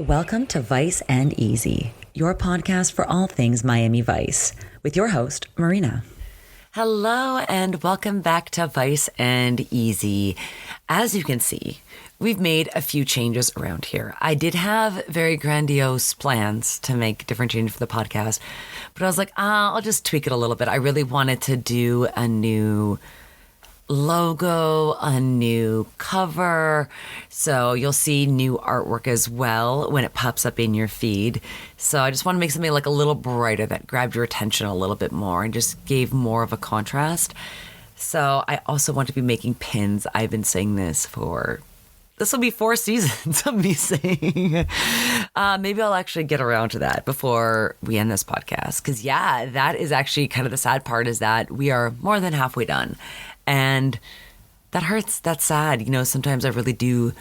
Welcome to Vice and Easy, your podcast for all things Miami Vice, with your host, Marina. Hello and welcome back to Vice and Easy. As you can see, we've made a few changes around here. I did have very grandiose plans to make different changes for the podcast, but I was like, I'll just tweak it a little bit. I really wanted to do a new logo, a new cover. So you'll see new artwork as well when it pops up in your feed. So I just want to make something like a little brighter that grabbed your attention a little bit more and just gave more of a contrast. So I also want to be making pins. I've been saying this will be 4 seasons of me saying. Maybe I'll actually get around to that before we end this podcast. Because yeah, that is actually kind of the sad part, is that we are more than halfway done. And that hurts. That's sad. You know, sometimes I really do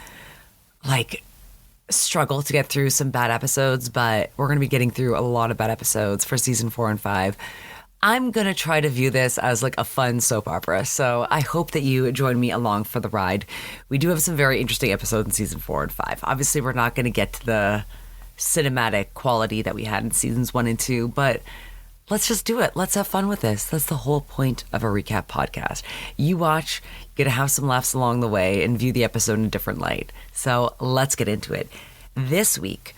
struggle to get through some bad episodes, but we're going to be getting through a lot of bad episodes for season 4 and 5. I'm going to try to view this as like a fun soap opera. So I hope that you join me along for the ride. We do have some very interesting episodes in season 4 and 5. Obviously, we're not going to get to the cinematic quality that we had in seasons 1 and 2, but let's just do it. Let's have fun with this. That's the whole point of a recap podcast. You watch, you get to have some laughs along the way and view the episode in a different light. So let's get into it. This week,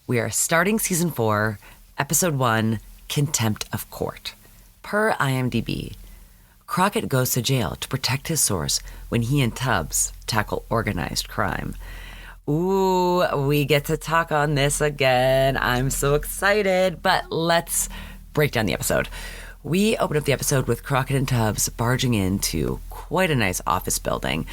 we are starting season 4, episode 1, Contempt of Court. Per IMDb, Crockett goes to jail to protect his source when he and Tubbs tackle organized crime. Ooh, we get to talk on this again. I'm so excited, but let's break down the episode. We open up the episode with Crockett and Tubbs barging into quite a nice office building.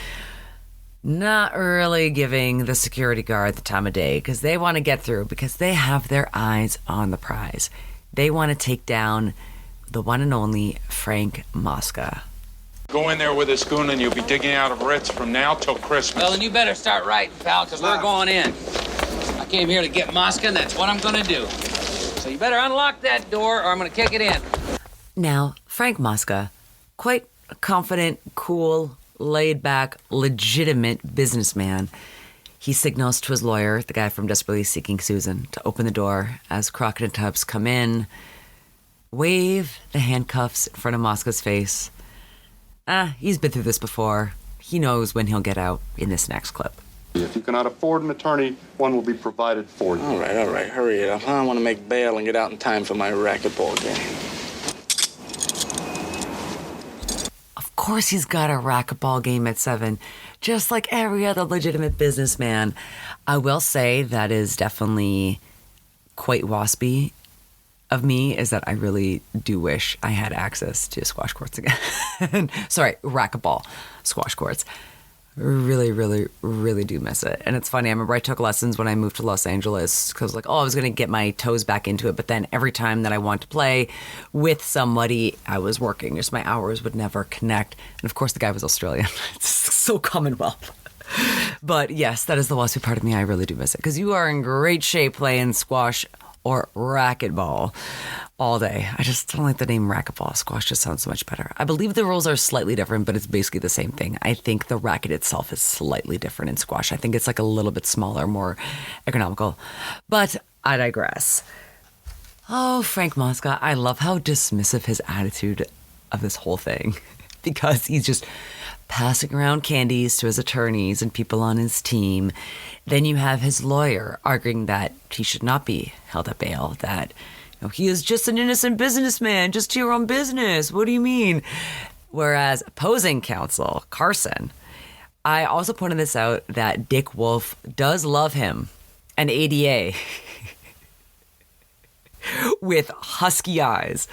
Not really giving the security guard the time of day because they want to get through, because they have their eyes on the prize. They want to take down the one and only Frank Mosca. Go in there with a spoon and you'll be digging out of Ritz from now till Christmas. Well, then you better start writing, pal, because we're going in. I came here to get Mosca, and that's what I'm going to do. So you better unlock that door or I'm going to kick it in. Now, Frank Mosca, quite a confident, cool, laid-back, legitimate businessman. He signals to his lawyer, the guy from Desperately Seeking Susan, to open the door as Crockett and Tubbs come in, wave the handcuffs in front of Mosca's face. He's been through this before. He knows when he'll get out in this next clip. If you cannot afford an attorney, one will be provided for you. All right, hurry it up. I want to make bail and get out in time for my racquetball game. Of course he's got a racquetball game at 7, just like every other legitimate businessman. I will say that is definitely quite waspy of me, is that I really do wish I had access to squash courts again. Sorry, racquetball squash courts. Really, really, really do miss it. And it's funny, I remember I took lessons when I moved to Los Angeles because I was going to get my toes back into it. But then every time that I wanted to play with somebody, I was working. Just my hours would never connect. And of course, the guy was Australian. It's so Commonwealth. But yes, that is the waspy part of me. I really do miss it because you are in great shape playing squash or racquetball all day. I just don't like the name racquetball. Squash just sounds so much better. I believe the rules are slightly different, but it's basically the same thing. I think the racket itself is slightly different in squash. I think it's like a little bit smaller, more economical. But I digress. Oh, Frank Mosca. I love how dismissive his attitude of this whole thing, because he's just passing around candies to his attorneys and people on his team. Then you have his lawyer arguing that he should not be held at bail, that he is just an innocent businessman, just here on business. What do you mean? Whereas opposing counsel, Carson, I also pointed this out, that Dick Wolf does love him, an ADA, with husky eyes.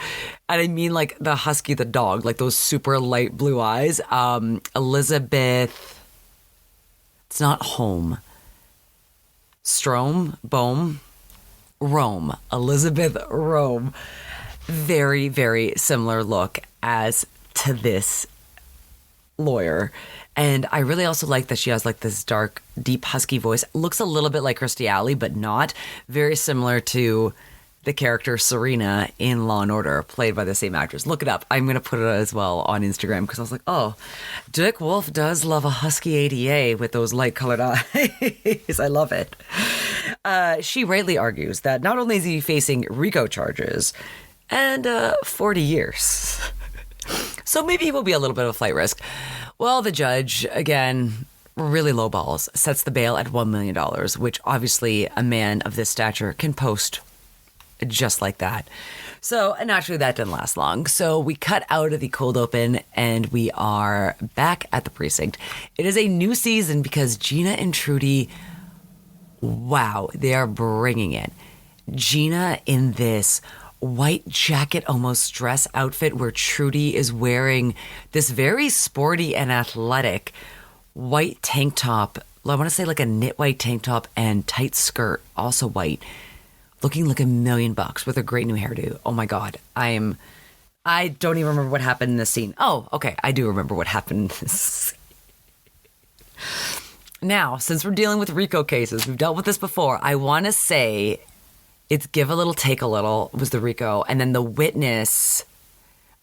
And I mean like the husky, the dog, like those super light blue eyes. Elizabeth, it's not Home. Rome. Elizabeth Rome. Very, very similar look as to this lawyer. And I really also like that she has like this dark, deep, husky voice. Looks a little bit like Kirstie Alley, but not. Very similar to the character Serena in Law & Order, played by the same actress. Look it up. I'm going to put it as well on Instagram because I was like, oh, Dick Wolf does love a husky ADA with those light-colored eyes. I love it. She rightly argues that not only is he facing RICO charges and 40 years, so maybe he will be a little bit of a flight risk. Well, the judge, again, really low balls, sets the bail at $1 million, which obviously a man of this stature can post just like that. So naturally that didn't last long. So we cut out of the cold open and we are back at the precinct. It is a new season because Gina and Trudy, wow, they are bringing it. Gina in this white jacket, almost dress outfit where Trudy is wearing this very sporty and athletic white tank top. I want to say like a knit white tank top and tight skirt, also white. Looking like $1 million with a great new hairdo. Oh my God. I don't even remember what happened in this scene. Oh, okay. I do remember what happened in this. Now, since we're dealing with RICO cases, we've dealt with this before. I want to say it's give a little, take a little was the RICO. And then the witness,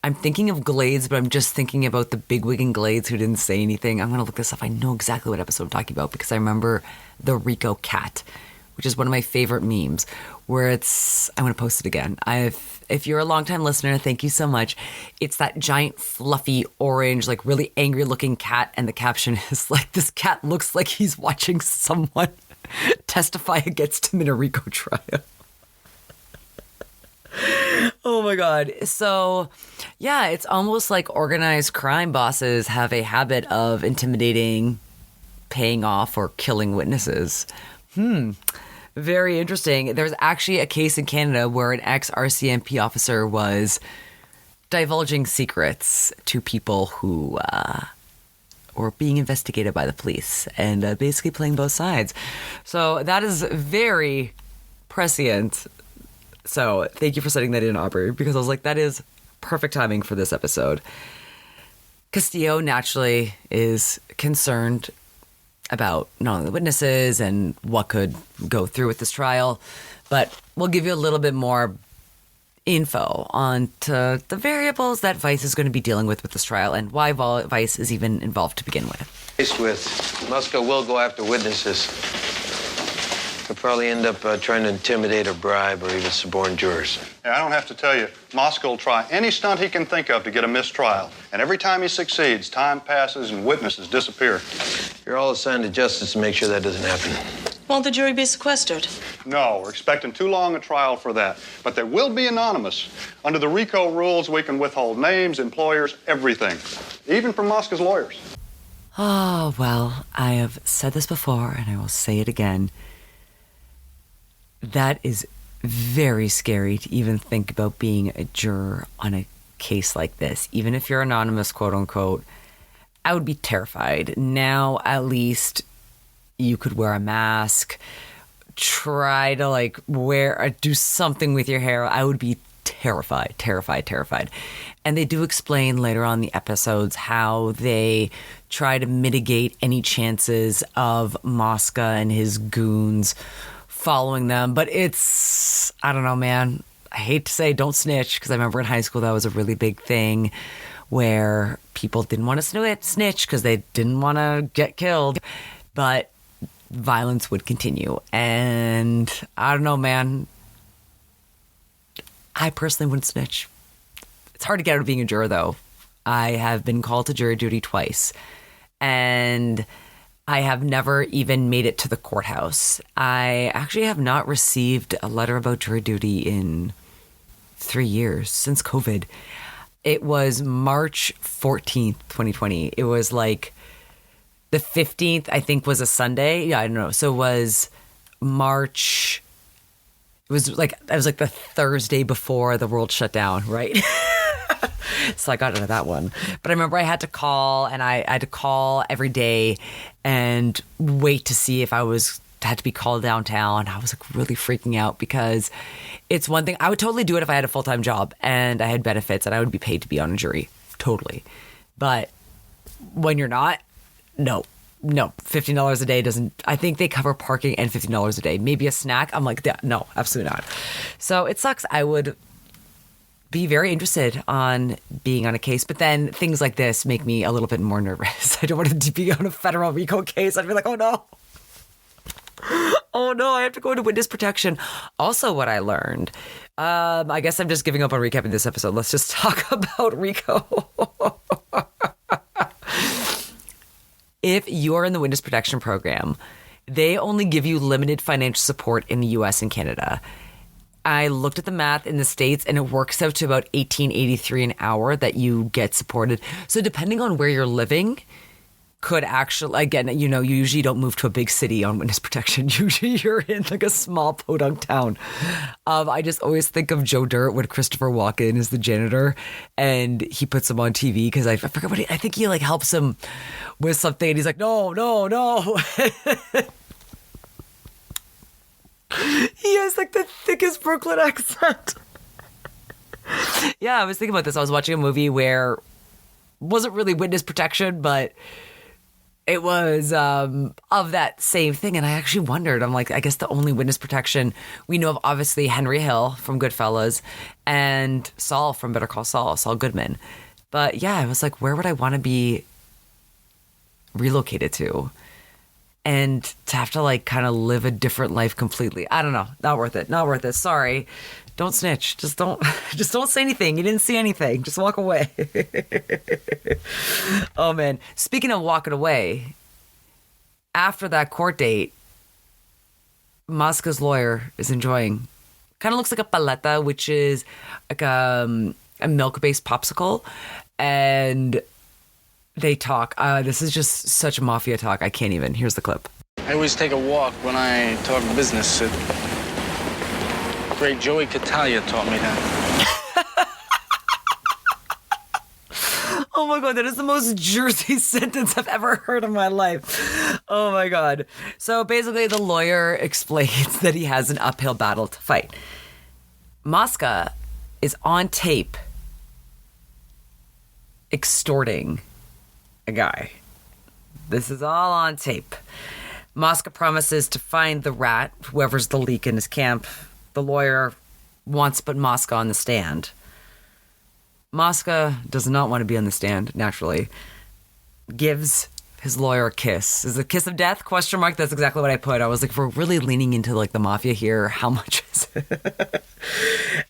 I'm thinking of Glades, but I'm just thinking about the bigwig in Glades who didn't say anything. I'm going to look this up. I know exactly what episode I'm talking about because I remember the RICO cat, which is one of my favorite memes, where it's, I'm going to post it again. If you're a longtime listener, thank you so much. It's that giant, fluffy, orange, like really angry looking cat. And the caption is like, this cat looks like he's watching someone testify against him in a RICO trial. Oh my God. So yeah, it's almost like organized crime bosses have a habit of intimidating, paying off, or killing witnesses. Very interesting. There's actually a case in Canada where an ex-RCMP officer was divulging secrets to people who were being investigated by the police and basically playing both sides. So that is very prescient. So thank you for setting that in, Aubrey, because I was like, that is perfect timing for this episode. Castillo naturally is concerned about not only the witnesses and what could go through with this trial, but we'll give you a little bit more info on the variables that Vice is going to be dealing with this trial and why Vice is even involved to begin with. With Muska will go after witnesses. He'll probably end up trying to intimidate or bribe or even suborn jurors. Yeah, I don't have to tell you, Muska will try any stunt he can think of to get a mistrial. And every time he succeeds, time passes and witnesses disappear. You're all assigned to justice to make sure that doesn't happen. Won't the jury be sequestered? No, we're expecting too long a trial for that. But they will be anonymous. Under the RICO rules, we can withhold names, employers, everything. Even from Muska's lawyers. Oh, well, I have said this before and I will say it again. That is very scary to even think about being a juror on a case like this. Even if you're anonymous, quote unquote, I would be terrified. Now, at least you could wear a mask, try to like wear or do something with your hair. I would be terrified. And they do explain later on in the episodes how they try to mitigate any chances of Mosca and his goons following them. But it's, I don't know, man. I hate to say don't snitch, because I remember in high school that was a really big thing where people didn't want to snitch because they didn't want to get killed. But violence would continue. And I don't know, man. I personally wouldn't snitch. It's hard to get out of being a juror, though. I have been called to jury duty twice. And I have never even made it to the courthouse. I actually have not received a letter about jury duty in 3 years, since COVID. It was March 14th, 2020. It was like the 15th, I think, was a Sunday. Yeah, I don't know. So it was March. It was like the Thursday before the world shut down, right? So I got into that one. But I remember I had to call, and I had to call every day and wait to see if I had to be called downtown. I was like really freaking out, because it's one thing. I would totally do it if I had a full-time job and I had benefits and I would be paid to be on a jury. Totally. But when you're not, no, $15 a day doesn't, I think they cover parking and $15 a day. Maybe a snack. I'm like, no, absolutely not. So it sucks. I would be very interested on being on a case, but then things like this make me a little bit more nervous. I don't want to be on a federal RICO case. I'd be like, oh no. Oh no, I have to go into witness protection. Also, what I learned, I guess I'm just giving up on recapping this episode. Let's just talk about RICO. If you're in the witness protection program, they only give you limited financial support in the US and Canada. I looked at the math in the States and it works out to about $18.83 an hour that you get supported. So depending on where you're living, could actually, again, you usually don't move to a big city on witness protection. Usually you're in like a small podunk town. I just always think of Joe Dirt when Christopher Walken is the janitor and he puts him on TV because I forget what I think he like helps him with something and he's like, no. He has like the thickest Brooklyn accent. Yeah, I was thinking about this. I was watching a movie where it wasn't really witness protection, but it was of that same thing. And I actually wondered, I'm like, I guess the only witness protection we know of, obviously Henry Hill from Goodfellas and Saul from Better Call Saul, Saul Goodman. But yeah, I was like, where would I want to be relocated to? And to have to like kind of live a different life completely. I don't know. Not worth it. Sorry. Don't snitch. Just don't say anything. You didn't see anything. Just walk away. Oh man. Speaking of walking away, after that court date, Muska's lawyer is enjoying, kind of looks like a paleta, which is like a milk-based popsicle. And they talk. This is just such mafia talk. I can't even. Here's the clip. I always take a walk when I talk business. Great Joey Catalia taught me that. Oh my God, that is the most Jersey sentence I've ever heard in my life. Oh my God. So basically the lawyer explains that he has an uphill battle to fight. Mosca is on tape extorting a guy. This is all on tape. Mosca promises to find the rat, whoever's the leak in his camp. The lawyer wants to put Mosca on the stand. Mosca does not want to be on the stand, naturally. Gives his lawyer a kiss. Is it a kiss of death? Question mark. That's exactly what I put. I was like, if we're really leaning into like the mafia here, how much is it?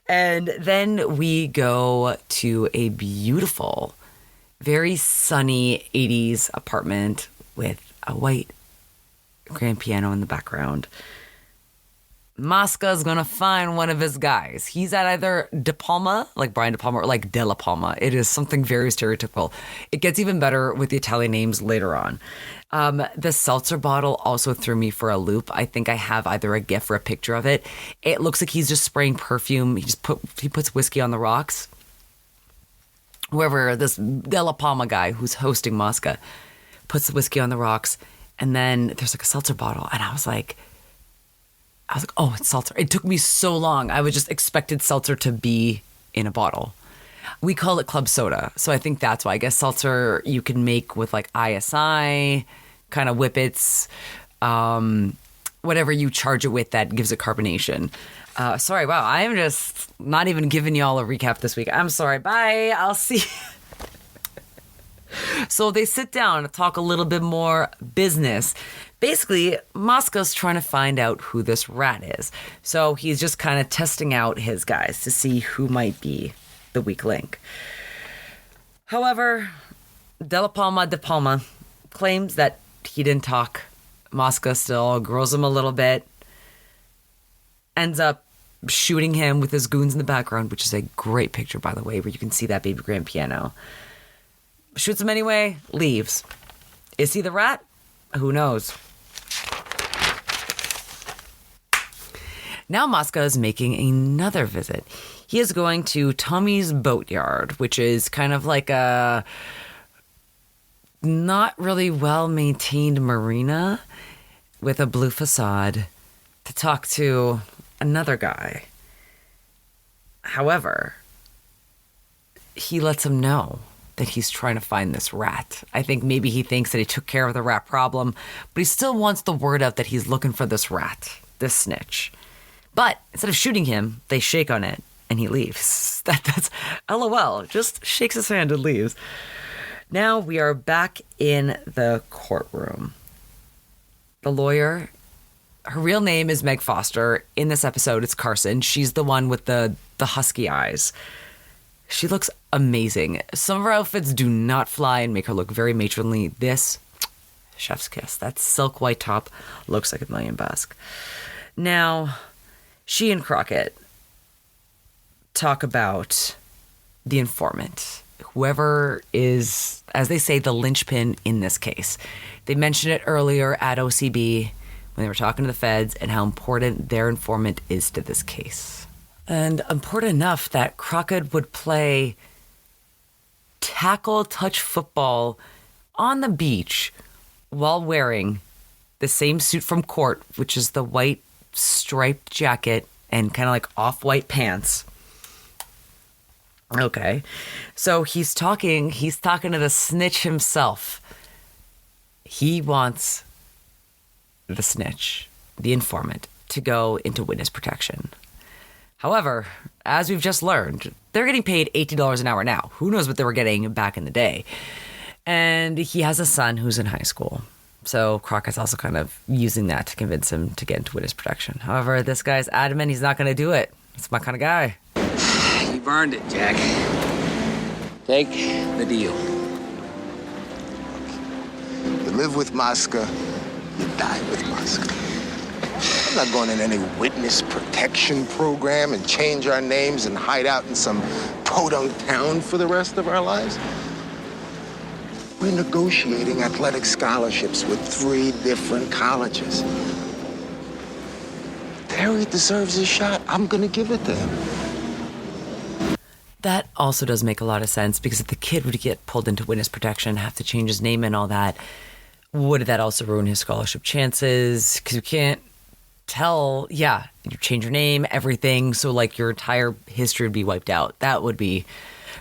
And then we go to a beautiful, very sunny 80s apartment with a white grand piano in the background. Mosca's gonna find one of his guys. He's at either De Palma, like Brian De Palma, or like De La Palma. It is something very stereotypical. It gets even better with the Italian names later on. The seltzer bottle also threw me for a loop. I think I have either a gif or a picture of it. It looks like he's just spraying perfume. He puts whiskey on the rocks. Whoever, this De La Palma guy who's hosting Mosca, puts the whiskey on the rocks, and then there's like a seltzer bottle, and I was like, oh, it's seltzer. It took me so long. I was just expected seltzer to be in a bottle. We call it club soda, so I think that's why. I guess seltzer you can make with like ISI, kind of whippets, whatever you charge it with that gives it carbonation. Sorry, wow, I am just not even giving y'all a recap this week. I'm sorry. Bye. I'll see. So they sit down and talk a little bit more business. Basically, Mosca's trying to find out who this rat is. So he's just kind of testing out his guys to see who might be the weak link. However, De Palma claims that he didn't talk. Mosca still grills him a little bit. Ends up shooting him with his goons in the background, which is a great picture, by the way, where you can see that baby grand piano. Shoots him anyway, leaves. Is he the rat? Who knows? Now Mosca is making another visit. He is going to Tommy's Boatyard, which is kind of like a not really well-maintained marina with a blue facade, to talk to another guy. However, he lets him know that he's trying to find this rat. I think maybe he thinks that he took care of the rat problem, but he still wants the word out that he's looking for this rat, this snitch. But instead of shooting him, they shake on it and he leaves. That's LOL, just shakes his hand and leaves. Now we are back in the courtroom. The lawyer Her real name is Meg Foster. In this episode, it's Carson. She's the one with the husky eyes. She looks amazing. Some of her outfits do not fly and make her look very matronly. This, chef's kiss. That silk white top looks like $1,000,000. Now, she and Crockett talk about the informant, whoever is, as they say, the linchpin in this case. They mentioned it earlier at OCB when they were talking to the feds and how important their informant is to this case. And important enough that Crockett would play tackle touch football on the beach while wearing the same suit from court, which is the white striped jacket and kind of like off-white pants. Okay. So he's talking to the snitch himself. He wants the snitch, the informant, to go into witness protection. However, as we've just learned, they're getting paid $80 an hour now. Who knows what they were getting back in the day? And he has a son who's in high school. So Crockett's also kind of using that to convince him to get into witness protection. However, this guy's adamant he's not going to do it. It's my kind of guy. You've earned it, Jack. Take the deal. You live with Muska, you die with Muska. I'm not going in any witness protection program and change our names and hide out in some podunk town for the rest of our lives. We're negotiating athletic scholarships with 3 different colleges. Terry deserves a shot. I'm gonna give it to him. That also does make a lot of sense, because if the kid would get pulled into witness protection, have to change his name and all that, would that also ruin his scholarship chances? Because you can't tell, you change your name, everything, so like your entire history would be wiped out. That would be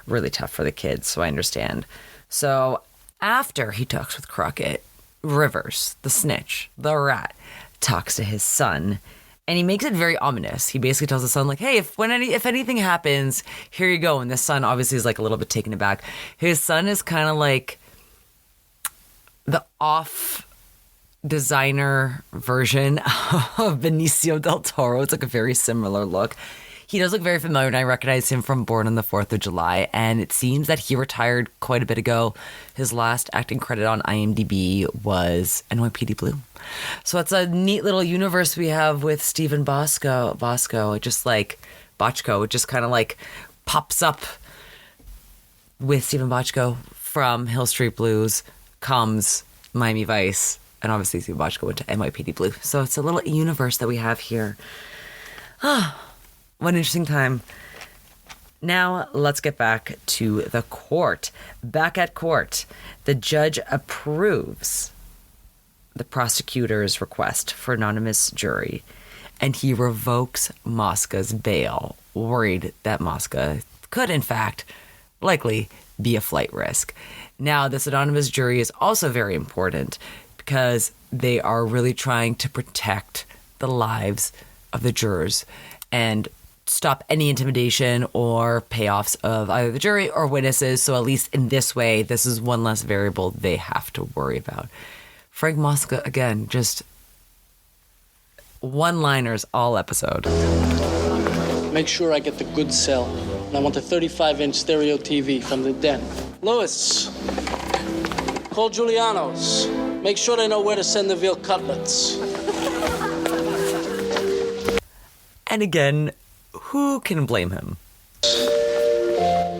really tough for the kids, so I understand. So after he talks with Crockett, Rivers, the snitch, the rat, talks to his son, and he makes it very ominous. He basically tells his son, like, hey, if anything happens, here you go. And the son obviously is like a little bit taken aback. His son is kind of like the off designer version of Benicio del Toro. It's like a very similar look. He does look very familiar, and I recognize him from Born on the 4th of July, and it seems that he retired quite a bit ago. His last acting credit on IMDb was NYPD Blue. So it's a neat little universe we have with Stephen Bosco. It just like Bochco. It just kind of like pops up with Stephen Bochco from Hill Street Blues, comes Miami Vice, and obviously Stephen Bochco went to NYPD Blue. So it's a little universe that we have here. What an interesting time. Now let's get back to the court. Back at court, the judge approves the prosecutor's request for anonymous jury, and he revokes Mosca's bail, worried that Mosca could, in fact, likely be a flight risk. Now, this anonymous jury is also very important because they are really trying to protect the lives of the jurors and stop any intimidation or payoffs of either the jury or witnesses. So at least in this way, this is one less variable they have to worry about. Frank Mosca, again, just one-liners all episode. Make sure I get the good cell. And I want a 35-inch stereo TV from the den. Lewis, call Giuliano's. Make sure they know where to send the veal cutlets. And again, who can blame him?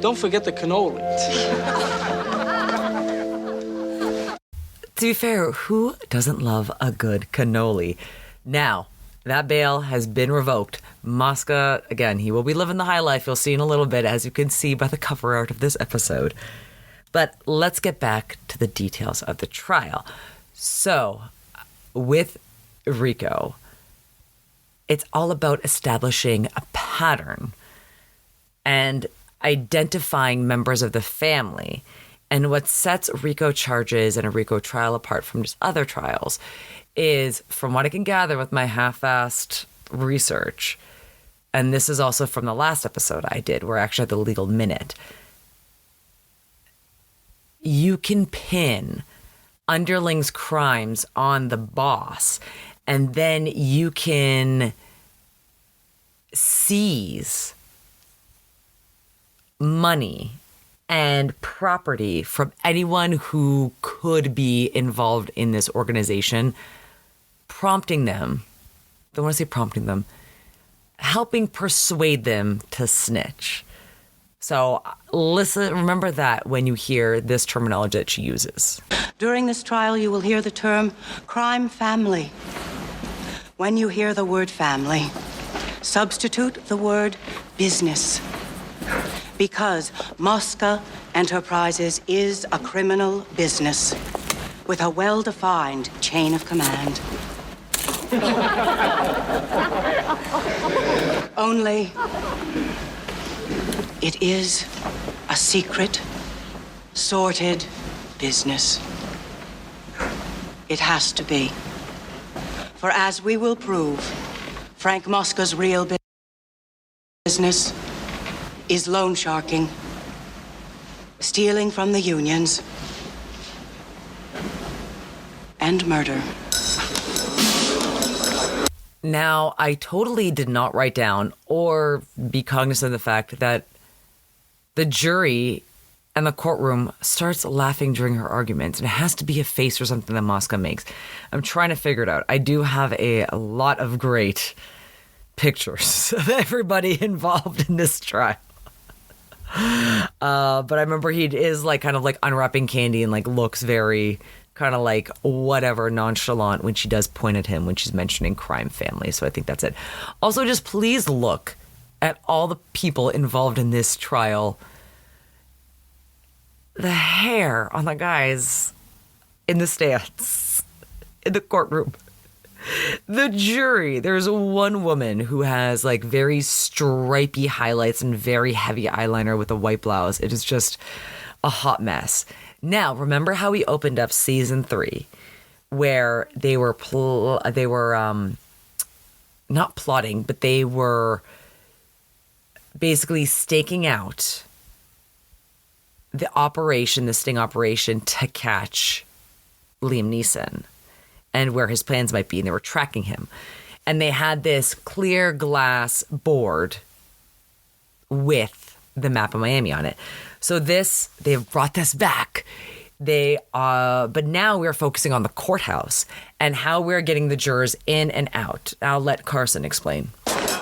Don't forget the cannoli. To be fair, who doesn't love a good cannoli? Now, that bail has been revoked. Mosca, again, he will be living the high life. You'll see in a little bit, as you can see by the cover art of this episode. But let's get back to the details of the trial. So, with RICO, it's all about establishing a pattern and identifying members of the family. And what sets RICO charges and a RICO trial apart from just other trials is, from what I can gather with my half-assed research, and this is also from the last episode I did, where I actually had the legal minute, you can pin underlings' crimes on the boss and then you can seize money and property from anyone who could be involved in this organization, prompting them, I don't want to say prompting them, helping persuade them to snitch. So listen, remember that when you hear this terminology that she uses. During this trial, you will hear the term crime family. When you hear the word family, substitute the word business. Because Muska Enterprises is a criminal business with a well-defined chain of command. Only it is a secret, sorted business. It has to be. For as we will prove, Frank Mosca's real business is loan sharking, stealing from the unions, and murder. Now, I totally did not write down or be cognizant of the fact that the jury and the courtroom starts laughing during her arguments, and it has to be a face or something that Mosca makes. I'm trying to figure it out. I do have a lot of great pictures of everybody involved in this trial. But I remember he is like kind of like unwrapping candy and like looks very kind of like whatever nonchalant when she does point at him when she's mentioning crime family. So I think that's it. Also, just please look at all the people involved in this trial. The hair on the guys in the stands, in the courtroom. The jury, there's one woman who has like very stripy highlights and very heavy eyeliner with a white blouse. It is just a hot mess. Now, remember how we opened up season 3 where they were not plotting, but they were basically staking out the sting operation to catch Liam Neeson and where his plans might be, and they were tracking him. And they had this clear glass board with the map of Miami on it. So they've brought this back. But now we're focusing on the courthouse and how we're getting the jurors in and out. I'll let Carson explain.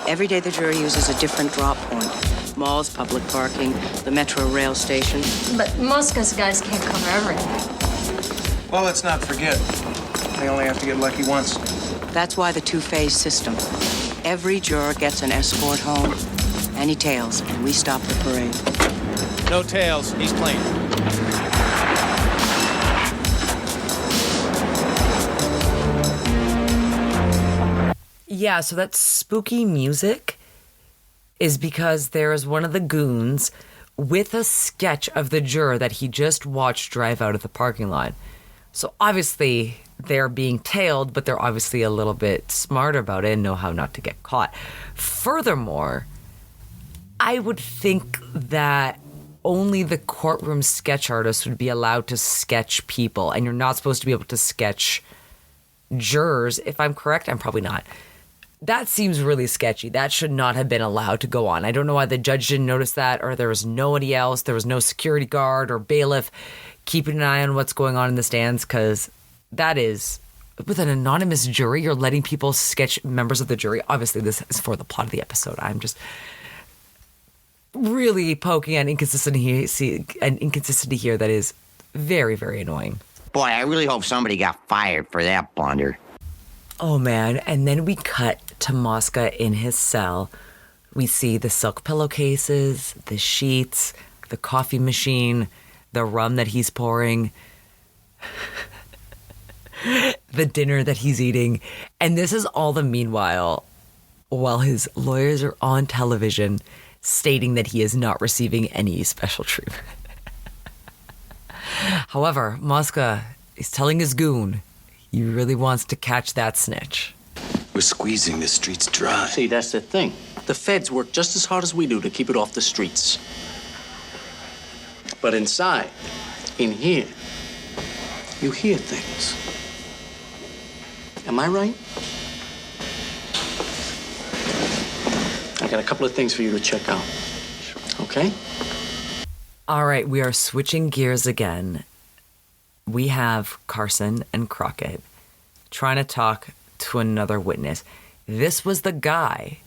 Every day the jury uses a different drop point. Malls, public parking, the metro rail station. But Muska's guys can't cover everything. Well, let's not forget, they only have to get lucky once. That's why the two-phase system. Every juror gets an escort home. Any tails, and we stop the parade. No tails, he's clean. Yeah, so that spooky music is because there is one of the goons with a sketch of the juror that he just watched drive out of the parking lot. So obviously they're being tailed, but they're obviously a little bit smart about it and know how not to get caught. Furthermore, I would think that only the courtroom sketch artist would be allowed to sketch people, and you're not supposed to be able to sketch jurors. If I'm correct, I'm probably not. That seems really sketchy. That should not have been allowed to go on. I don't know why the judge didn't notice that, or there was nobody else. There was no security guard or bailiff keeping an eye on what's going on in the stands, because that is, with an anonymous jury, you're letting people sketch members of the jury. Obviously, this is for the plot of the episode. I'm just really poking an inconsistency here that is very, very annoying. Boy, I really hope somebody got fired for that blunder. Oh, man. And then we cut to Mosca in his cell. We see the silk pillowcases, the sheets, the coffee machine, the rum that he's pouring, the dinner that he's eating. And this is all the meanwhile while his lawyers are on television stating that he is not receiving any special treatment. However, Mosca is telling his goon he really wants to catch that snitch. We're squeezing the streets dry. See, that's the thing. The feds work just as hard as we do to keep it off the streets. But inside, in here, you hear things. Am I right? I got a couple of things for you to check out. Okay? All right, we are switching gears again. We have Carson and Crockett trying to talk to another witness. This was the guy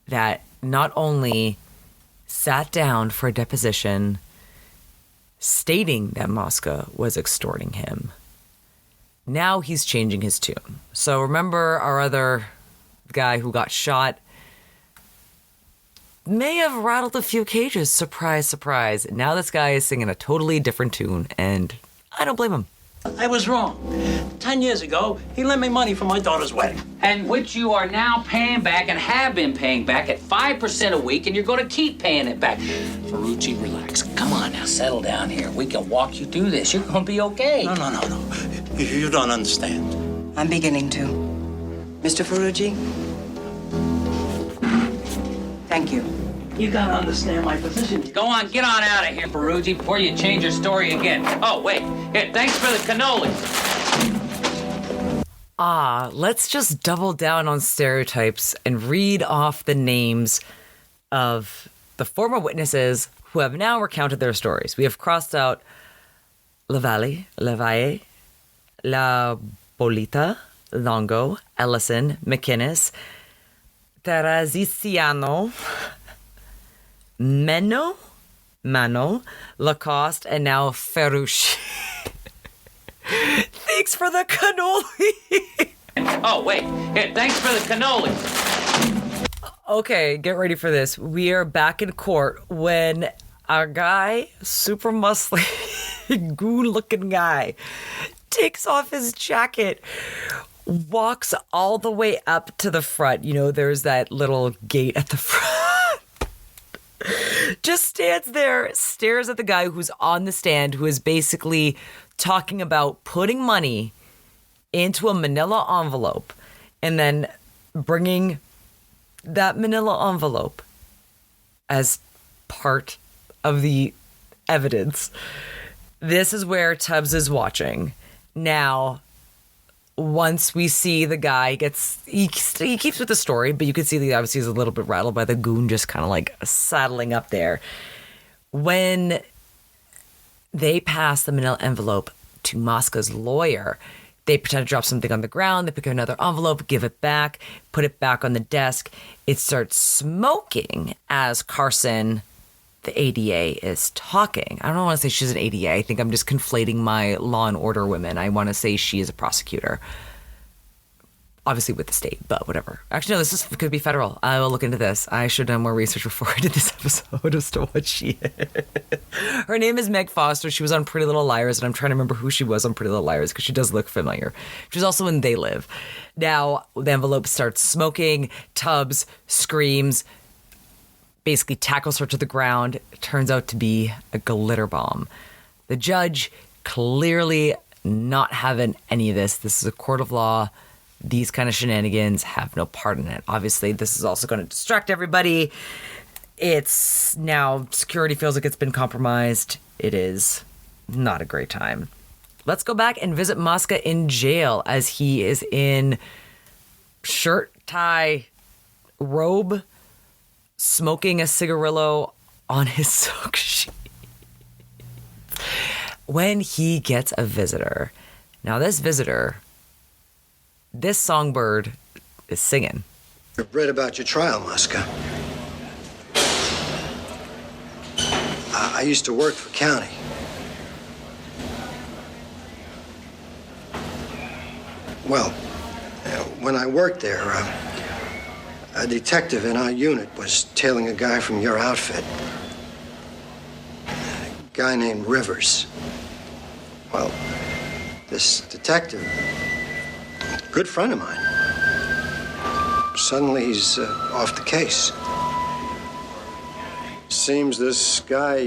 that not only sat down for a deposition stating that Mosca was extorting him. Now he's changing his tune. So remember our other guy who got shot may have rattled a few cages. Surprise, surprise. Now this guy is singing a totally different tune, and I don't blame him. I was wrong. 10 years ago, he lent me money for my daughter's wedding. And which you are now paying back and have been paying back at 5% a week, and you're going to keep paying it back. Ferrucci, relax. Come on now, settle down here. We can walk you through this. You're going to be okay. No. You don't understand. I'm beginning to. Mr. Ferrucci? Thank you. You gotta understand my position. Go on, get on out of here, Ferrucci, before you change your story again. Oh, wait. Here, thanks for the cannoli. Let's just double down on stereotypes and read off the names of the former witnesses who have now recounted their stories. We have crossed out Lavalle, La Bolita, Longo, Ellison, McInnes, Teraziciano, Mano, Lacoste, and now Ferrucci. Thanks for the cannoli. Oh, wait. Here, thanks for the cannoli. Okay, get ready for this. We are back in court when our guy, super muscly, goon-looking guy, takes off his jacket, walks all the way up to the front. You know, there's that little gate at the front. Just stands there, stares at the guy who's on the stand, who is basically talking about putting money into a manila envelope and then bringing that manila envelope as part of the evidence. This is where Tubbs is watching. Now, once we see the guy he keeps with the story, but you can see that obviously he's a little bit rattled by the goon just kind of like saddling up there. When they pass the manila envelope to Mosca's lawyer, they pretend to drop something on the ground. They pick up another envelope, give it back, put it back on the desk. It starts smoking as Carson, the ADA, is talking. I don't want to say she's an ADA. I think I'm just conflating my Law and Order women. I want to say she is a prosecutor. Obviously with the state, but whatever. Actually, no, could be federal. I will look into this. I should have done more research before I did this episode as to what she is. Her name is Meg Foster. She was on Pretty Little Liars, and I'm trying to remember who she was on Pretty Little Liars because she does look familiar. She's also in They Live. Now, the envelope starts smoking. Tubbs screams, basically tackles her to the ground. It turns out to be a glitter bomb. The judge clearly not having any of this. This is a court of law. These kind of shenanigans have no part in it. Obviously, this is also going to distract everybody. It's now security feels like it's been compromised. It is not a great time. Let's go back and visit Mosca in jail as he is in shirt, tie, robe, smoking a cigarillo on his silk sheet. When he gets a visitor. Now, this songbird is singing. I've read about your trial, Muska. I used to work for county. Well, when I worked there, a detective in our unit was tailing a guy from your outfit. A guy named Rivers. Well, this detective, good friend of mine. Suddenly he's off the case. Seems this guy,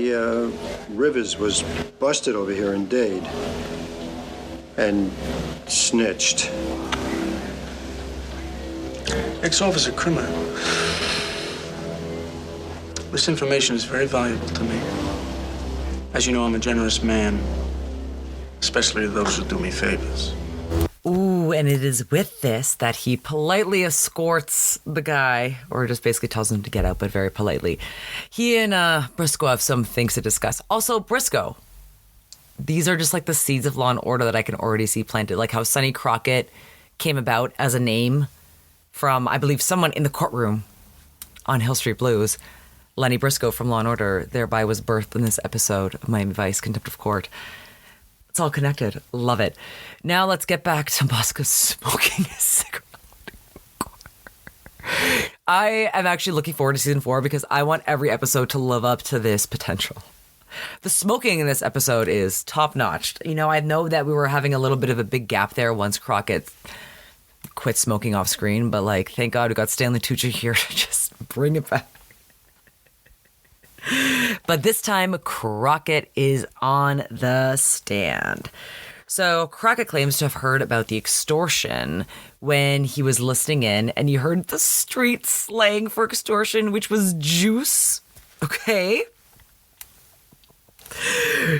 Rivers, was busted over here in Dade. And snitched. Ex-officer criminal. This information is very valuable to me. As you know, I'm a generous man, especially to those who do me favors. Ooh, and it is with this that he politely escorts the guy, or just basically tells him to get out, but very politely. He and Briscoe have some things to discuss. Also, Briscoe, these are just like the seeds of Law and Order that I can already see planted, like how Sonny Crockett came about as a name from, I believe, someone in the courtroom on Hill Street Blues. Lenny Briscoe from Law & Order thereby was birthed in this episode of Miami Vice, Contempt of Court. It's all connected. Love it. Now let's get back to Muska smoking his cigarette. I am actually looking forward to season 4 because I want every episode to live up to this potential. The smoking in this episode is top-notch. You know, I know that we were having a little bit of a big gap there once Crockett quit smoking off screen, but like, thank God we got Stanley Tucci here to just bring it back. But this time, Crockett is on the stand. So Crockett claims to have heard about the extortion when he was listening in, and he heard the street slang for extortion, which was juice. Okay.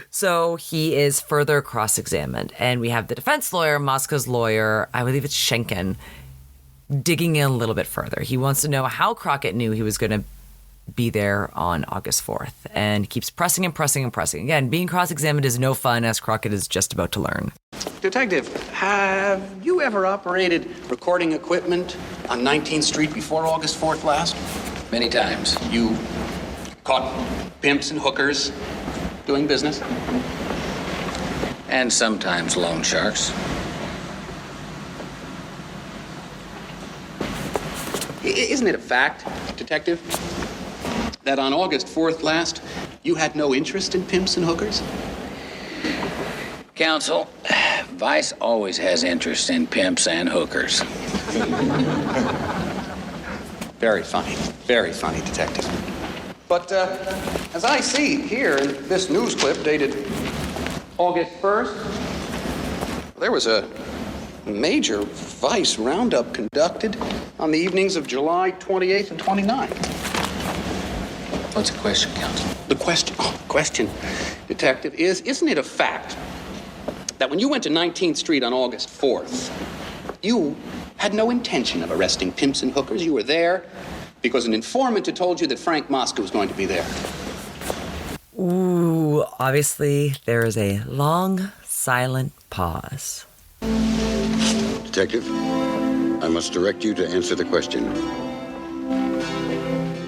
So he is further cross-examined, and we have the defense lawyer, Mosca's lawyer, I believe it's Schenken, digging in a little bit further. He wants to know how Crockett knew he was going to be there on August 4th, and keeps pressing and pressing and pressing. Again, being cross-examined is no fun, as Crockett is just about to learn. Detective, have you ever operated recording equipment on 19th Street before August 4th last? Many times. You caught pimps and hookers doing business? And sometimes loan sharks. Isn't it a fact, Detective, that on August 4th last, you had no interest in pimps and hookers? Counsel, Vice always has interest in pimps and hookers. Very funny, Detective. But as I see here in this news clip dated August 1st, there was a major Vice roundup conducted on the evenings of July 28th and 29th. What's the question, Counsel? The question, Detective, isn't it a fact that when you went to 19th Street on August 4th, you had no intention of arresting pimps and hookers? You were there because an informant had told you that Frank Mosca was going to be there. Ooh, obviously there is a long, silent pause. Detective, I must direct you to answer the question.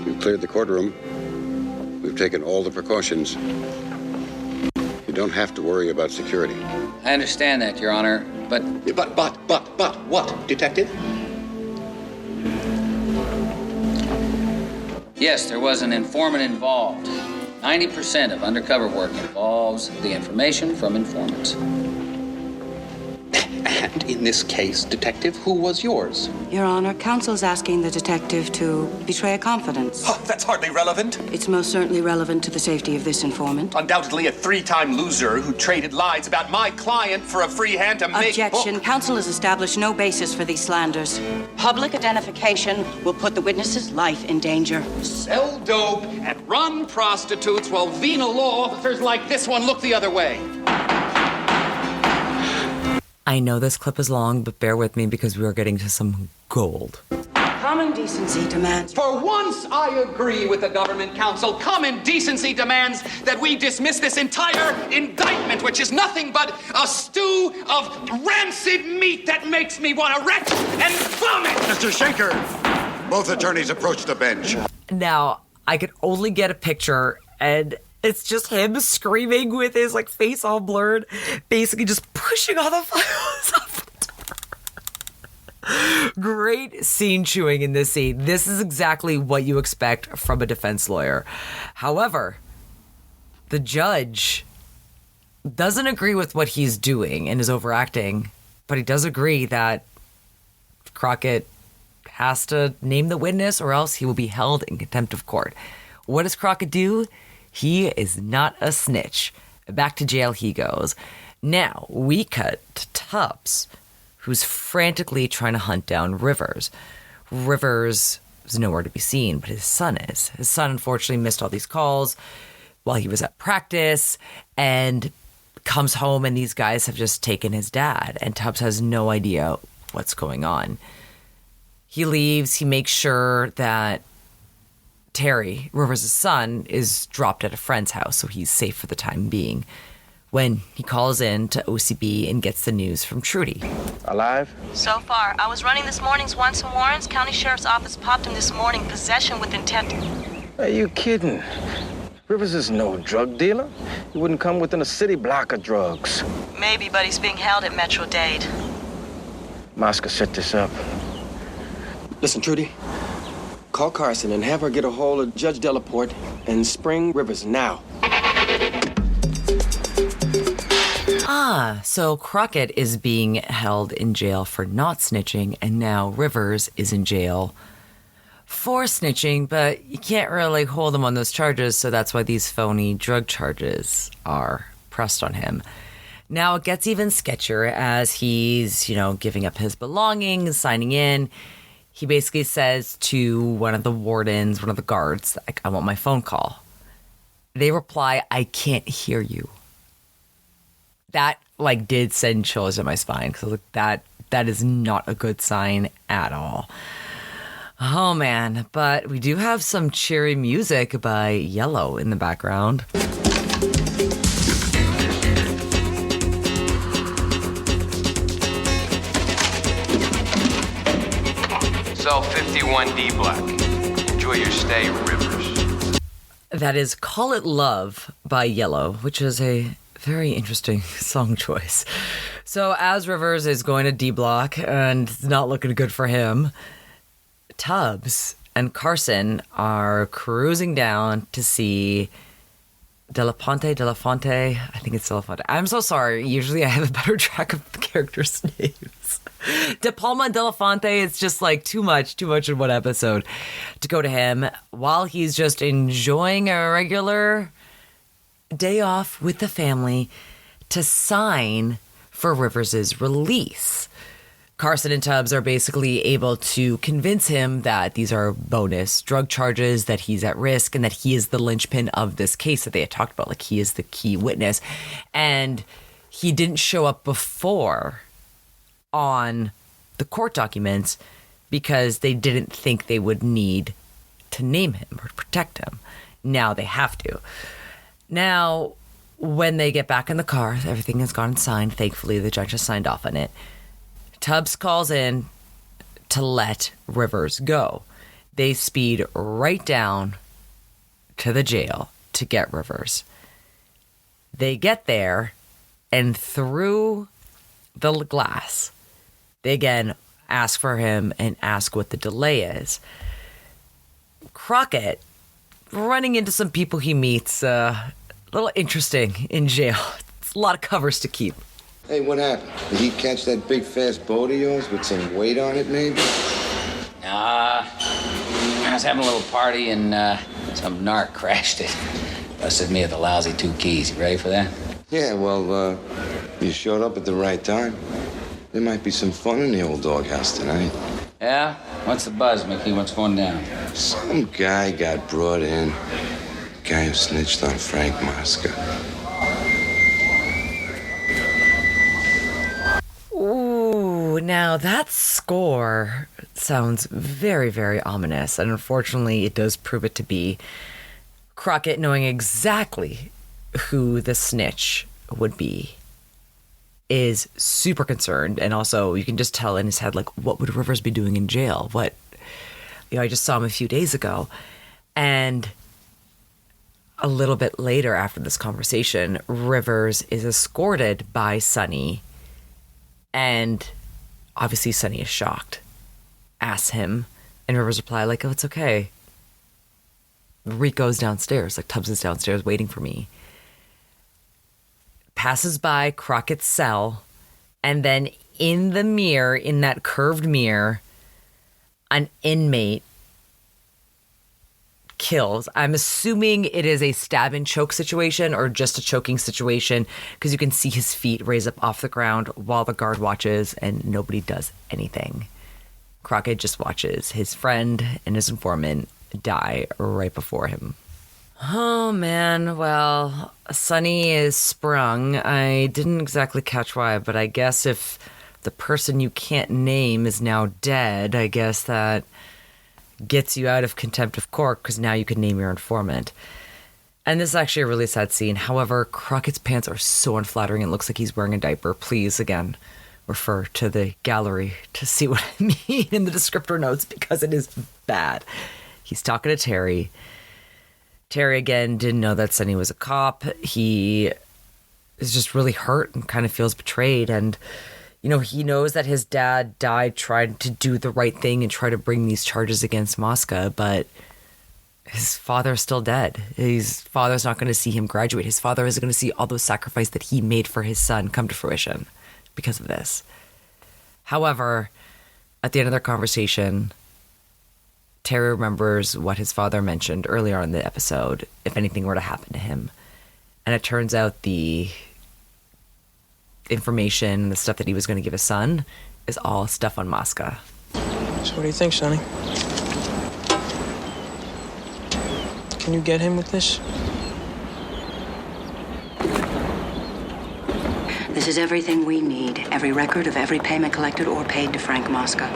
We've cleared the courtroom. We've taken all the precautions. You don't have to worry about security. I understand that, Your Honor, but what, Detective? Yes, there was an informant involved. 90% of undercover work involves the information from informants. And in this case, Detective, who was yours? Your Honor, counsel's asking the detective to betray a confidence. Oh, that's hardly relevant. It's most certainly relevant to the safety of this informant. Undoubtedly a three-time loser who traded lies about my client for a free hand to make... Objection. Counsel has established no basis for these slanders. Public identification will put the witness's life in danger. Sell dope and run prostitutes while venal law officers like this one look the other way. I know this clip is long, but bear with me because we are getting to some gold. Common decency demands... For once, I agree with the government counsel. Common decency demands that we dismiss this entire indictment, which is nothing but a stew of rancid meat that makes me want to retch and vomit! Mr. Schenker, both attorneys approach the bench. Now, I could only get a picture, and it's just him screaming with his face all blurred, basically just pushing all the files up. Great scene chewing in this scene. This is exactly what you expect from a defense lawyer. However, the judge doesn't agree with what he's doing and is overacting, but he does agree that Crockett has to name the witness or else he will be held in contempt of court. What does Crockett do? He is not a snitch. Back to jail he goes. Now, we cut to Tubbs, who's frantically trying to hunt down Rivers. Rivers is nowhere to be seen, but his son is. His son, unfortunately, missed all these calls while he was at practice and comes home and these guys have just taken his dad. And Tubbs has no idea what's going on. He leaves. He makes sure that Terry, Rivers' son, is dropped at a friend's house, so he's safe for the time being. When he calls in to OCB and gets the news from Trudy. Alive? So far. I was running this morning's wants and warrants. County Sheriff's Office popped him this morning. Possession with intent. Are you kidding? Rivers is no drug dealer. He wouldn't come within a city block of drugs. Maybe, but he's being held at Metro-Dade. Mosca set this up. Listen, Trudy. Call Carson and have her get a hold of Judge Delaporte and Spring Rivers now. So Crockett is being held in jail for not snitching, and now Rivers is in jail for snitching, but you can't really hold him on those charges, so that's why these phony drug charges are pressed on him. Now it gets even sketchier as he's, giving up his belongings, signing in. He basically says to one of the wardens, one of the guards, like, I want my phone call. They reply, I can't hear you. That, did send chills down my spine, because that is not a good sign at all. Oh, man. But we do have some cheery music by Yellow in the background. Cell 51D Black. Enjoy your stay, Rivers. That is Call It Love by Yellow, which is a very interesting song choice. So as Rivers is going to D Block and it's not looking good for him, Tubbs and Carson are cruising down to see Delafonte. I think it's Delafonte. I'm so sorry. Usually I have a better track of the characters' names. De Palma and Delafonte, it's just too much in one episode to go to him while he's just enjoying a regular day off with the family to sign for Rivers' release. Carson and Tubbs are basically able to convince him that these are bonus drug charges, that he's at risk, and that he is the linchpin of this case that they had talked about. He is the key witness. And he didn't show up before on the court documents because they didn't think they would need to name him or protect him. Now they have to. Now, when they get back in the car, everything has gone signed. Thankfully, the judge has signed off on it. Tubbs calls in to let Rivers go. They speed right down to the jail to get Rivers. They get there, and through the glass, they again ask for him and ask what the delay is. Crockett, running into some people he meets, a little interesting in jail. It's a lot of covers to keep. Hey, what happened? Did he catch that big fast boat of yours with some weight on it, maybe? Nah, I was having a little party and some narc crashed it. Busted me with the lousy 2 keys. You ready for that? Yeah, well, you showed up at the right time. There might be some fun in the old doghouse tonight. Yeah? What's the buzz, Mickey? What's going down? Some guy got brought in. Guy who snitched on Frank Mosca. Ooh, now that score sounds very, very ominous. And unfortunately, it does prove it to be. Crockett, knowing exactly who the snitch would be, is super concerned. And also, you can just tell in his head, what would Rivers be doing in jail? I just saw him a few days ago. And a little bit later after this conversation, Rivers is escorted by Sonny. And obviously Sonny is shocked. Asks him. And Rivers reply, oh, it's okay. RICO's downstairs. Tubbs is downstairs waiting for me. Passes by Crockett's cell. And then in the mirror, in that curved mirror, an inmate kills. I'm assuming it is a stab and choke situation or just a choking situation because you can see his feet raise up off the ground while the guard watches and nobody does anything. Crockett just watches his friend and his informant die right before him. Oh man, well, Sonny is sprung. I didn't exactly catch why, but I guess if the person you can't name is now dead, I guess that gets you out of contempt of court because now you can name your informant. And this is actually a really sad scene. However, Crockett's pants are so unflattering. It looks like he's wearing a diaper. Please, again, refer to the gallery to see what I mean in the descriptor notes because it is bad. He's talking to Terry. Terry, again, didn't know that Sonny was a cop. He is just really hurt and kind of feels betrayed. And, you know, he knows that his dad died trying to do the right thing and try to bring these charges against Mosca, but his father's still dead. His father's not going to see him graduate. His father isn't going to see all those sacrifices that he made for his son come to fruition because of this. However, at the end of their conversation, Terry remembers what his father mentioned earlier in the episode, if anything were to happen to him. And it turns out the information, the stuff that he was going to give his son, is all stuff on Mosca. So what do you think, Sonny? Can you get him with this? This is everything we need. Every record of every payment collected or paid to Frank Mosca.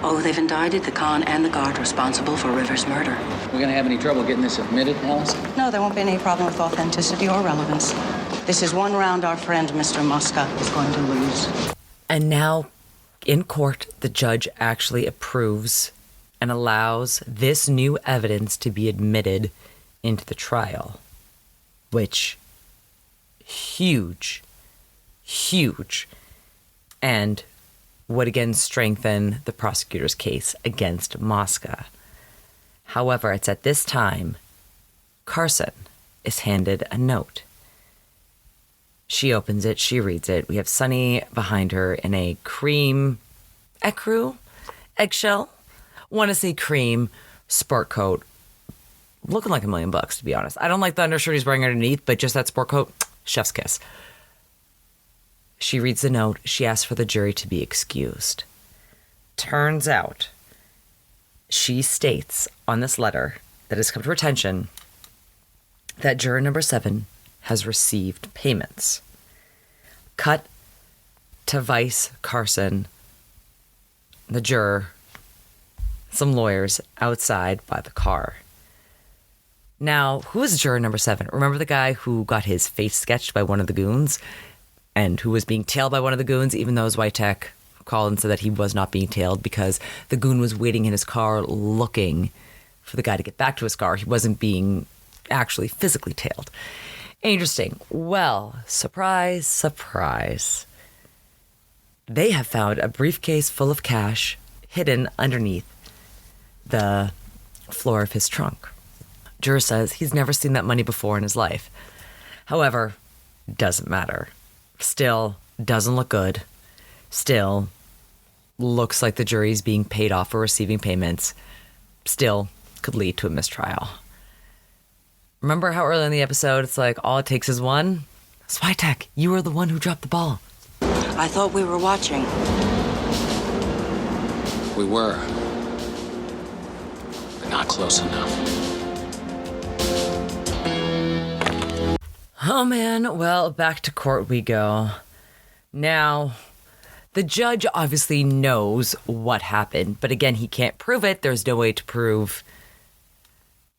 Oh, they've indicted the con and the guard responsible for Rivers' murder. We're gonna have any trouble getting this admitted, Alice? No, there won't be any problem with authenticity or relevance. This is one round our friend, Mr. Muska, is going to lose. And now, in court, the judge actually approves and allows this new evidence to be admitted into the trial, which, huge, and would again strengthen the prosecutor's case against Mosca. However, it's at this time Carson is handed a note. She opens it, she reads it. We have Sonny behind her in a cream eggshell, want to say cream sport coat, looking like $1 million, to be honest. I don't like the undershirt he's wearing underneath, but just that sport coat, chef's kiss. She reads the note. She asks for the jury to be excused. Turns out, she states on this letter that has come to her attention that juror number 7 has received payments. Cut to Vice Carson, the juror, some lawyers outside by the car. Now, who is juror number 7? Remember the guy who got his face sketched by one of the goons and who was being tailed by one of the goons, even though his white tech called and said that he was not being tailed because the goon was waiting in his car looking for the guy to get back to his car. He wasn't being actually physically tailed. Interesting. Well, surprise, surprise. They have found a briefcase full of cash hidden underneath the floor of his trunk. Juror says he's never seen that money before in his life. However, doesn't matter. Still doesn't look good. Still looks like the jury's being paid off for receiving payments. Still could lead to a mistrial. Remember how early in the episode it's like all it takes is one? Switek, you were the one who dropped the ball. I thought we were watching. We were. But not close enough. Oh man, well, back to court we go. Now, the judge obviously knows what happened, but again, he can't prove it. There's no way to prove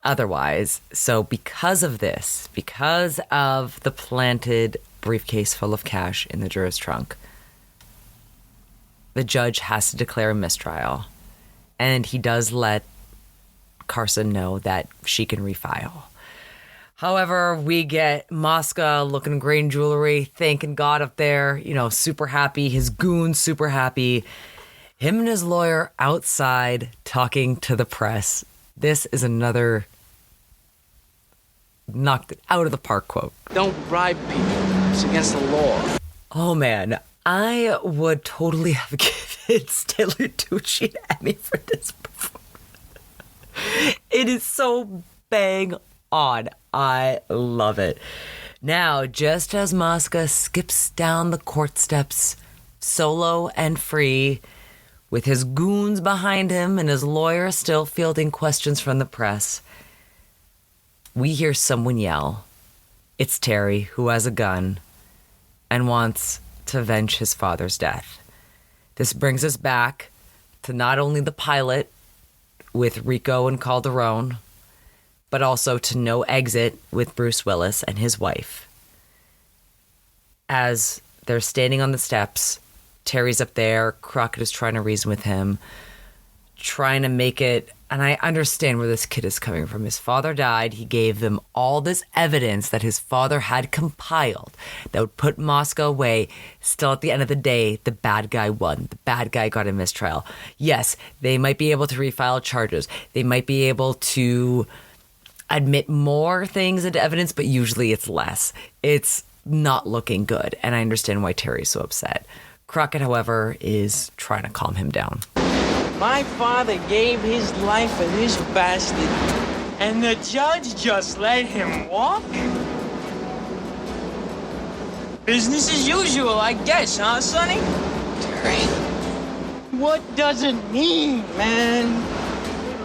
otherwise. So because of this, because of the planted briefcase full of cash in the juror's trunk, the judge has to declare a mistrial. And he does let Carson know that she can refile. However, we get Mosca looking great in jewelry, thanking God up there, super happy. His goons super happy. Him and his lawyer outside talking to the press. This is another knocked it out of the park quote. Don't bribe people. It's against the law. Oh, man. I would totally have given Stanley Tucci an Emmy for this performance. It is so bang on. I love it. Now, just as Mosca skips down the court steps, solo and free, with his goons behind him and his lawyer still fielding questions from the press, we hear someone yell. It's Terry, who has a gun and wants to avenge his father's death. This brings us back to not only the pilot with RICO and Calderon, but also to No Exit with Bruce Willis and his wife. As they're standing on the steps, Terry's up there, Crockett is trying to reason with him, trying to make it, and I understand where this kid is coming from. His father died. He gave them all this evidence that his father had compiled that would put Mosca away. Still, at the end of the day, the bad guy won. The bad guy got a mistrial. Yes, they might be able to refile charges. They might be able to admit more things into evidence, but usually it's less. It's not looking good, and I understand why Terry's so upset. Crockett, however, is trying to calm him down. My father gave his life for this bastard, and the judge just let him walk? Business as usual, I guess, huh, Sonny? Terry. What does it mean, man?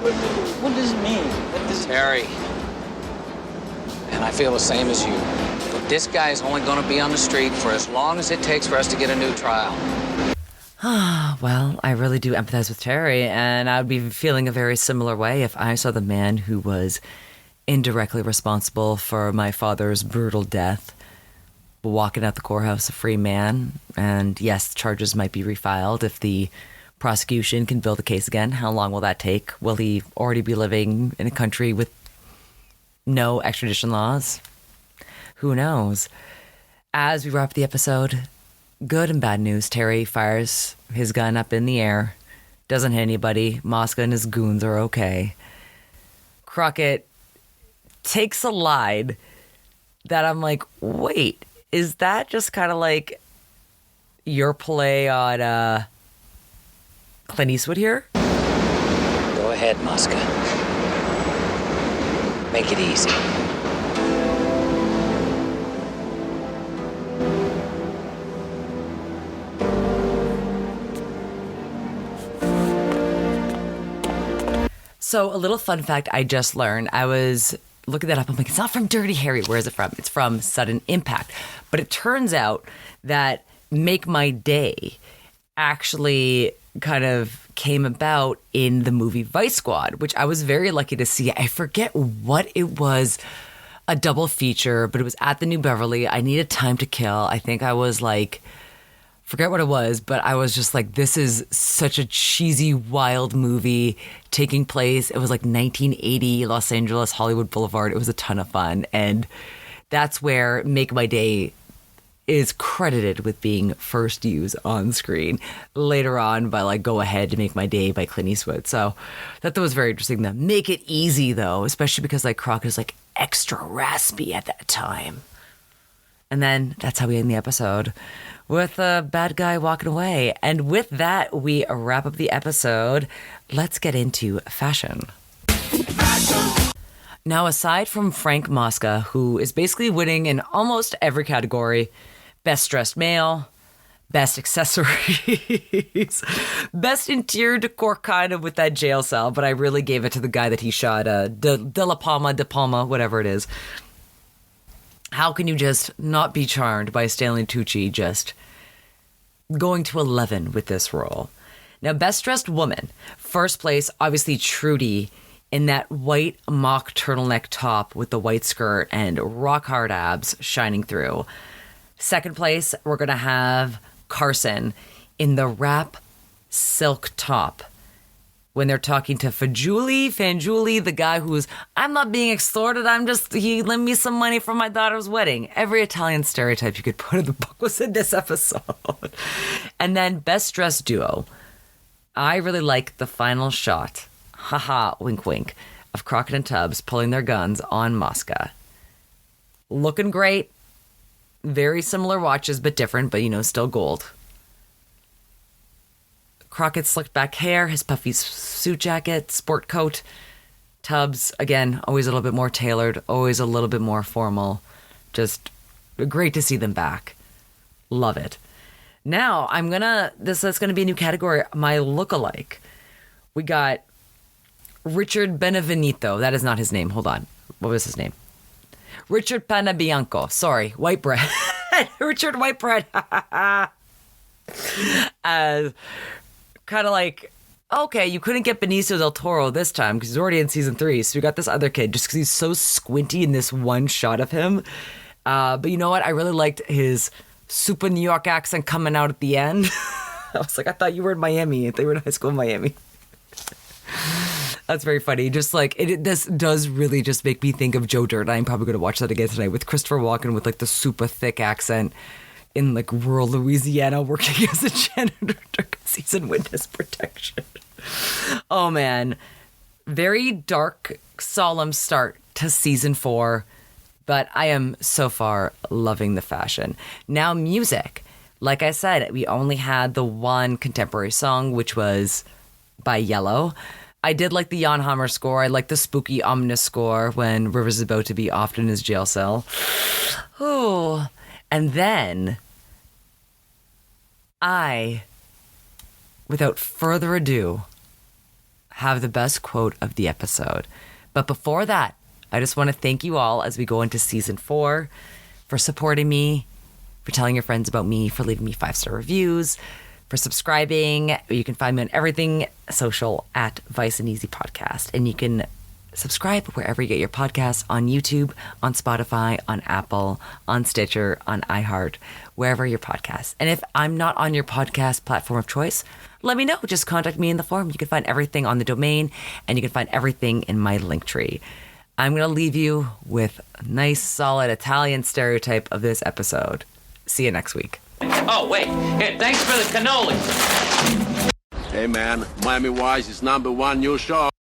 What does it mean? Terry. And I feel the same as you. But this guy's only going to be on the street for as long as it takes for us to get a new trial. Well, I really do empathize with Terry, and I would be feeling a very similar way if I saw the man who was indirectly responsible for my father's brutal death walking out the courthouse a free man. And yes, charges might be refiled if the prosecution can build a case again. How long will that take? Will he already be living in a country with no extradition laws? Who knows? As we wrap the episode, good and bad news. Terry fires his gun up in the air. Doesn't hit anybody. Mosca and his goons are okay. Crockett takes a line that I'm like, wait, is that just kind of like your play on Clint Eastwood here? Go ahead, Muska. Make it easy. So a little fun fact I just learned. I was looking that up. I'm like, it's not from Dirty Harry. Where is it from? It's from Sudden Impact. But it turns out that Make My Day actually kind of came about in the movie Vice Squad, which I was very lucky to see. I forget what it was, a double feature, but it was at the New Beverly. I needed time to kill. I think I was like, forget what it was, but I was just like, this is such a cheesy, wild movie taking place. It was like 1980, Los Angeles, Hollywood Boulevard. It was a ton of fun. And that's where Make My Day is credited with being first used on screen. Later on by like Go Ahead to Make My Day by Clint Eastwood. So that was very interesting. To make it easy though, especially because like Crockett is like extra raspy at that time. And then that's how we end the episode, with a bad guy walking away. And with that, we wrap up the episode. Let's get into fashion. Now, aside from Frank Mosca, who is basically winning in almost every category, best dressed male, best accessories, best interior decor, kind of with that jail cell, but I really gave it to the guy that he shot, De Palma, whatever it is. How can you just not be charmed by Stanley Tucci just going to 11 with this role? Now, best dressed woman. First place, obviously Trudy in that white mock turtleneck top with the white skirt and rock hard abs shining through. Second place, we're going to have Carson in the wrap silk top. When they're talking to Fanjuli, the guy who's, I'm not being extorted, he lent me some money for my daughter's wedding. Every Italian stereotype you could put in the book was in this episode. And then best dressed duo. I really like the final shot, haha, wink wink, of Crockett and Tubbs pulling their guns on Mosca. Looking great. Very similar watches, but different, but still gold. Crockett's slicked back hair, his puffy suit jacket, sport coat. Tubbs, again, always a little bit more tailored, always a little bit more formal. Just great to see them back. Love it. Now, that's gonna be a new category, my lookalike. We got Richard Benevenito. That is not his name. Hold on. What was his name? Richard Panabianco. Sorry, white bread. Richard White Bread. as kind of like, okay, you couldn't get Benicio del Toro this time because he's already in season 3. So we got this other kid just because he's so squinty in this one shot of him. But you know what? I really liked his super New York accent coming out at the end. I was like, I thought you were in Miami. I thought you were in high school in Miami. That's very funny. Just like, this does really just make me think of Joe Dirt. I'm probably going to watch that again tonight with Christopher Walken with like the super thick accent in like rural Louisiana working as a janitor because he's in witness protection. Oh man. Very dark, solemn start to season 4, but I am so far loving the fashion. Now music. Like I said, we only had the one contemporary song, which was by Yellow. I did like the Jan Hammer score. I like the spooky, ominous score when Rivers is about to be off in his jail cell. Oh, and then I, without further ado, have the best quote of the episode. But before that, I just want to thank you all as we go into season 4 for supporting me, for telling your friends about me, for leaving me 5-star reviews, for subscribing. You can find me on everything social at Vice and Easy Podcast. And you can subscribe wherever you get your podcasts, on YouTube, on Spotify, on Apple, on Stitcher, on iHeart, wherever your podcasts. And if I'm not on your podcast platform of choice, let me know. Just contact me in the forum. You can find everything on the domain, and you can find everything in my link tree. I'm going to leave you with a nice, solid Italian stereotype of this episode. See you next week. Oh, wait. Here, thanks for the cannoli. Hey, man, Miami Vice is #1 new show.